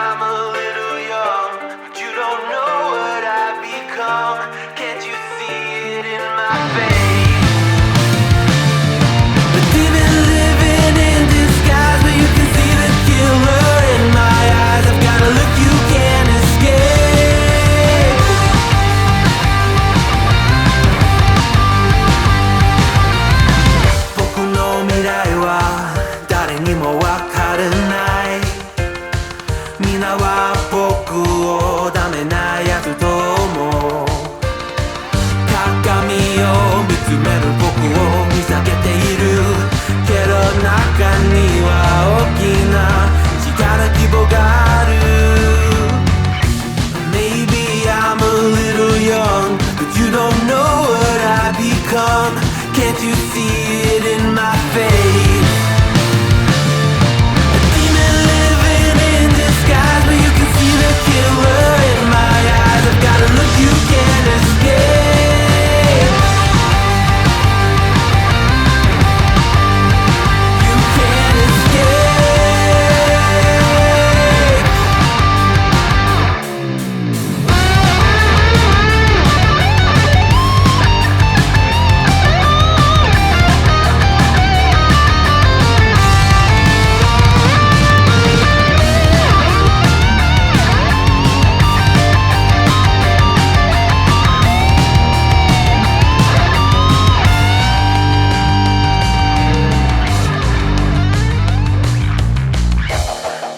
I'm a little young, but you don't know what I've become. Can't you see it in my face? The demon living in disguise, but you can see the killer in my eyes. I've got a look you can't escape. 僕の未来は誰にもわからない。皆は僕をダメなやつと思う。鏡を見つめる僕を見下げているけど、中には大きな力希望がある。 Maybe I'm a little young, but you don't know what I become. Can't you see it in my face? A demon living in disguise, but you can see the killer in my eyes. I've got a look you can't escape. You can't escape.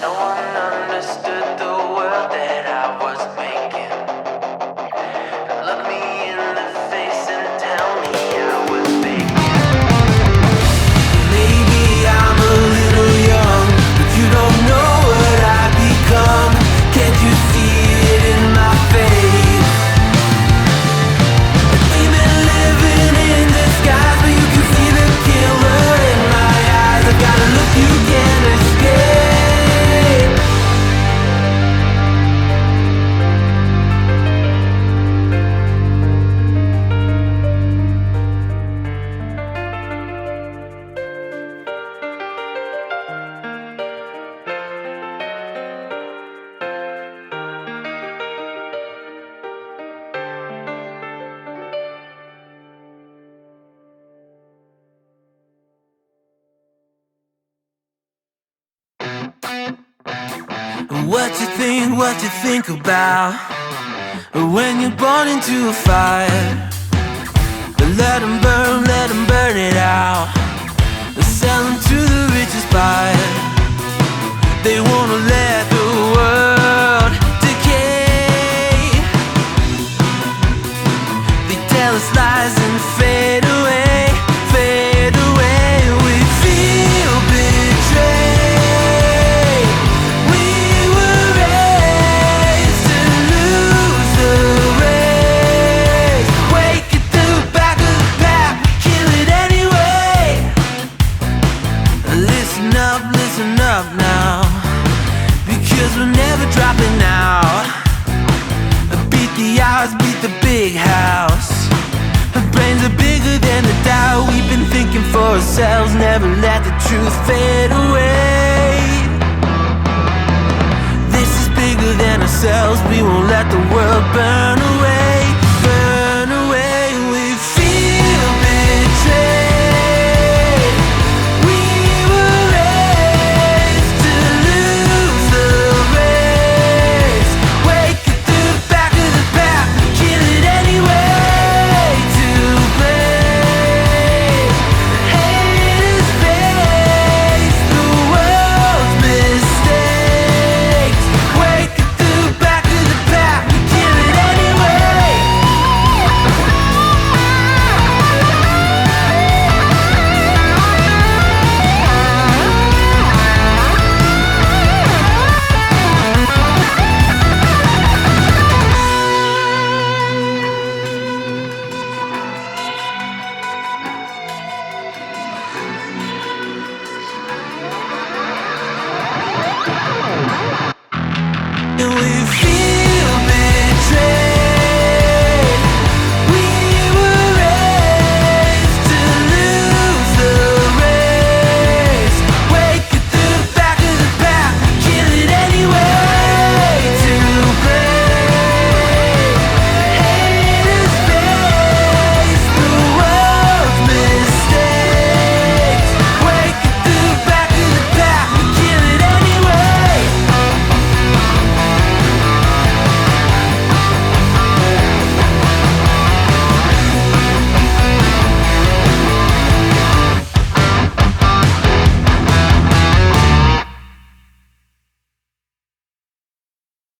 No one understood the world that I was making. Look me in the face and tell me I was faking. Maybe I'm a little young, but you don't know what I've become. Can't you see it in my face? A demon living in disguise, but you can see the killer in my eyes. I've got a look you can't escape. What you think about when you're born into a fire? Let 'em burn it out. Sell 'em to the richest buyer. They wanna let the world decay. They tell us lies and fade away, fade away. We feel betrayed. We were raised to lose the race. Wake at the back of the pack, kill it anyway. Listen up now, because we're never dropping out. Beat the odds, beat the big house. Our brains are bigger than the doubt. We've been thinking for ourselves, never let the truth fade away. This is bigger than ourselves, we won't let the world burn away, burn away. We feel betrayed. We were raised to lose the race. Wake at the back of the pack, kill it anyway. To blame, haters face the world's mistakes. Wake at the back of the pack, kill it anyway. And we feel